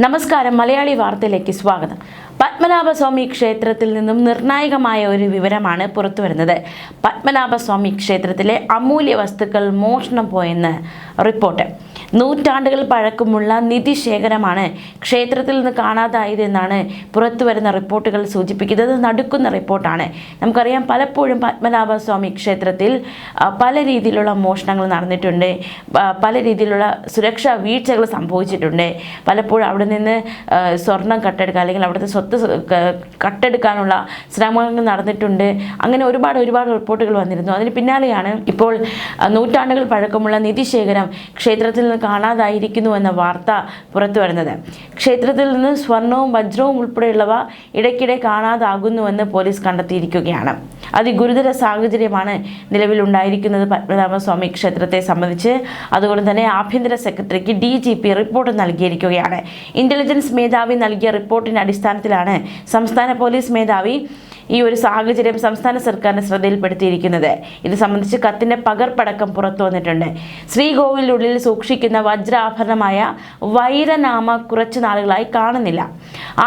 നമസ്കാരം മലയാളി വാർത്തയിലേക്ക് സ്വാഗതം. പത്മനാഭസ്വാമി ക്ഷേത്രത്തിൽ നിന്നും നിർണായകമായ ഒരു വിവരമാണ് പുറത്തുവരുന്നത്. പത്മനാഭസ്വാമി ക്ഷേത്രത്തിലെ അമൂല്യ വസ്തുക്കൾ മോഷണം പോയെന്ന് റിപ്പോർട്ട്. നൂറ്റാണ്ടുകൾ പഴക്കമുള്ള നിധിശേഖരമാണ് ക്ഷേത്രത്തിൽ നിന്ന് കാണാതായതെന്നാണ് പുറത്തുവരുന്ന റിപ്പോർട്ടുകൾ സൂചിപ്പിക്കുന്നത്. നടുക്കുന്ന റിപ്പോർട്ടാണ്. നമുക്കറിയാം, പലപ്പോഴും പത്മനാഭസ്വാമി ക്ഷേത്രത്തിൽ പല രീതിയിലുള്ള മോഷണങ്ങൾ നടന്നിട്ടുണ്ട്, പല രീതിയിലുള്ള സുരക്ഷാ വീഴ്ചകൾ സംഭവിച്ചിട്ടുണ്ട്. പലപ്പോഴും അവിടെ നിന്ന് സ്വർണം കട്ടെടുക്കുക അല്ലെങ്കിൽ അവിടുത്തെ സ്വത്ത് കട്ടെടുക്കാനുള്ള ശ്രമങ്ങൾ നടന്നിട്ടുണ്ട്. അങ്ങനെ ഒരുപാട് റിപ്പോർട്ടുകൾ വന്നിരുന്നു. അതിന് പിന്നാലെയാണ് ഇപ്പോൾ നൂറ്റാണ്ടുകൾ പഴക്കമുള്ള നിധിശേഖരം ക്ഷേത്രത്തിൽ നിന്ന് കാണാതായിരിക്കുന്നു എന്ന വാർത്ത പുറത്തു വരുന്നത്. ക്ഷേത്രത്തിൽ നിന്ന് സ്വർണവും വജ്രവും ഉൾപ്പെടെയുള്ളവ ഇടയ്ക്കിടെ കാണാതാകുന്നുവെന്ന് പോലീസ് കണ്ടെത്തിയിരിക്കുകയാണ്. അതിഗുരുതര സാഹചര്യമാണ് നിലവിലുണ്ടായിരിക്കുന്നത് പത്മനാഭസ്വാമി ക്ഷേത്രത്തെ സംബന്ധിച്ച്. അതുകൊണ്ട് തന്നെ ആഭ്യന്തര സെക്രട്ടറിക്ക് DGP റിപ്പോർട്ട് നൽകിയിരിക്കുകയാണ്. ഇന്റലിജൻസ് മേധാവി നൽകിയ റിപ്പോർട്ടിന്റെ അടിസ്ഥാനത്തിലാണ് സംസ്ഥാന പോലീസ് മേധാവി ഈ ഒരു സാഹചര്യം സംസ്ഥാന സർക്കാരിന്റെ ശ്രദ്ധയിൽപ്പെടുത്തിയിരിക്കുന്നത്. ഇത് സംബന്ധിച്ച് കത്തിന്റെ പകർപ്പടക്കം പുറത്തു വന്നിട്ടുണ്ട്. ശ്രീകോവിലിനുള്ളിൽ സൂക്ഷിക്കുന്ന വജ്രാഭരണമായ വൈരനാമ കുറച്ചു നാളുകളായി കാണുന്നില്ല.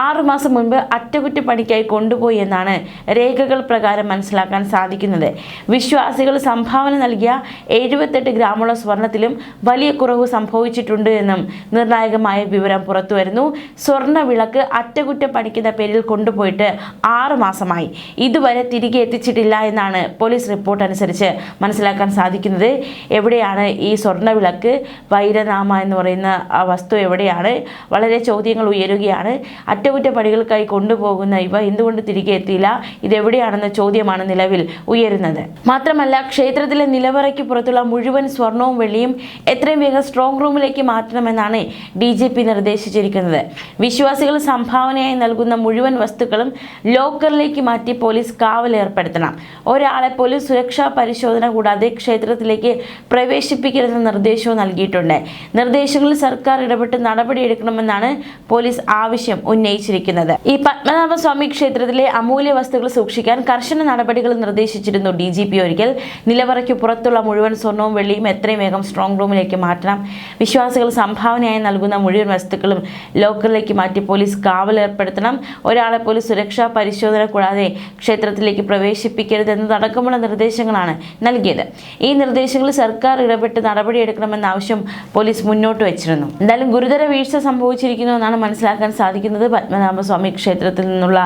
6 മാസം മുൻപ് അറ്റകുറ്റപ്പണിക്കായി കൊണ്ടുപോയി എന്നാണ് രേഖകൾ പ്രകാരം മനസ്സിലാക്കാൻ സാധിക്കുന്നത്. വിശ്വാസികൾ സംഭാവന നൽകിയ 78 ഗ്രാമുള്ള സ്വർണത്തിലും വലിയ കുറവ് സംഭവിച്ചിട്ടുണ്ട് എന്നും നിർണായകമായ വിവരം പുറത്തുവരുന്നു. സ്വർണ്ണ വിളക്ക് അറ്റകുറ്റപ്പണിക്കുന്ന പേരിൽ കൊണ്ടുപോയിട്ട് 6 മാസമായി. ഇതുവരെ തിരികെ എത്തിച്ചിട്ടില്ല എന്നാണ് പോലീസ് റിപ്പോർട്ട് അനുസരിച്ച് മനസ്സിലാക്കാൻ സാധിക്കുന്നത്. എവിടെയാണ് ഈ സ്വർണ്ണ വിളക്ക്, വൈരനാമ എന്ന് പറയുന്ന ആ വസ്തു എവിടെയാണ്? വളരെ ചോദ്യങ്ങൾ ഉയരുകയാണ്. അറ്റകുറ്റപ്പണികൾക്കായി കൊണ്ടുപോകുന്ന ഇവ എന്തുകൊണ്ട് തിരികെ എത്തിയില്ല? ഇതെവിടെയാണെന്ന ചോദ്യമാണ് നിലവിൽ ഉയരുന്നത്. മാത്രമല്ല, ക്ഷേത്രത്തിലെ നിലവറയ്ക്ക് പുറത്തുള്ള മുഴുവൻ സ്വർണവും വെള്ളിയും എത്രയും വേഗം സ്ട്രോങ് റൂമിലേക്ക് മാറ്റണമെന്നാണ് DGP നിർദ്ദേശിച്ചിരിക്കുന്നത്. വിശ്വാസികൾ സംഭാവനയായി നൽകുന്ന മുഴുവൻ വസ്തുക്കളും ലോക്കറിലേക്ക് മാറ്റി പോലീസ് കാവൽ ഏർപ്പെടുത്തണം. ഒരാളെ പോലീസ് സുരക്ഷാ പരിശോധന കൂടാതെ ക്ഷേത്രത്തിലേക്ക് പ്രവേശിപ്പിക്കരുതെന്ന നിർദ്ദേശവും നൽകിയിട്ടുണ്ട്. നിർദ്ദേശങ്ങളിൽ സർക്കാർ ഇടപെട്ട് നടപടിയെടുക്കണമെന്നാണ് പോലീസ് ആവശ്യം ഉന്നയിച്ചിരിക്കുന്നത്. ഈ പത്മനാഭസ്വാമി ക്ഷേത്രത്തിലെ അമൂല്യ വസ്തുക്കൾ സൂക്ഷിക്കാൻ കർശന നടപടികൾ നിർദ്ദേശിച്ചിരുന്നു DGP ഒരിക്കൽ. നിലവറയ്ക്ക് പുറത്തുള്ള മുഴുവൻ സ്വർണവും വെള്ളിയും എത്രയും വേഗം സ്ട്രോങ് റൂമിലേക്ക് മാറ്റണം. വിശ്വാസികൾ സംഭാവനയായി നൽകുന്ന മുഴുവൻ വസ്തുക്കളും ലോക്കറിലേക്ക് മാറ്റി പോലീസ് കാവൽ ഏർപ്പെടുത്തണം. ഒരാളെ പോലീസ് സുരക്ഷാ പരിശോധന കൂടാതെ ക്ഷേത്രത്തിലേക്ക് പ്രവേശിപ്പിക്കരുതെന്നതടക്കമുള്ള നിർദ്ദേശങ്ങളാണ് നൽകിയത്. ഈ നിർദ്ദേശങ്ങളിൽ സർക്കാർ ഇടപെട്ട് നടപടിയെടുക്കണമെന്ന ആവശ്യം പോലീസ് മുന്നോട്ട് വെച്ചിരുന്നു. എന്തായാലും ഗുരുതര വീഴ്ച സംഭവിച്ചിരിക്കുന്നു എന്നാണ് മനസ്സിലാക്കാൻ സാധിക്കുന്നത്. പത്മനാഭസ്വാമി ക്ഷേത്രത്തിൽ നിന്നുള്ള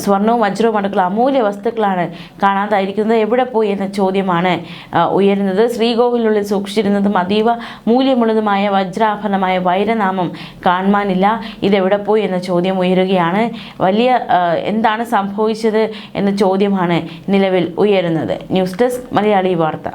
സ്വർണവും വജ്രവും അടക്കമുള്ള അമൂല്യ വസ്തുക്കളാണ് കാണാതായിരിക്കുന്നത്. എവിടെ പോയി എന്ന ചോദ്യമാണ് ഉയരുന്നത്. ശ്രീകോവിലിനുള്ളിൽ സൂക്ഷിച്ചിരുന്നതും അതീവ മൂല്യമുള്ളതുമായ വജ്രാഭരണമായ വൈരനാമം കാണാനില്ല. ഇതെവിടെ പോയി എന്ന ചോദ്യം ഉയരുകയാണ്. എന്താണ് സംഭവിച്ചത് എന്ന ചോദ്യമാണ് നിലവിൽ ഉയരുന്നത്. ന്യൂസ് ഡെസ്ക് മലയാളി വാർത്ത.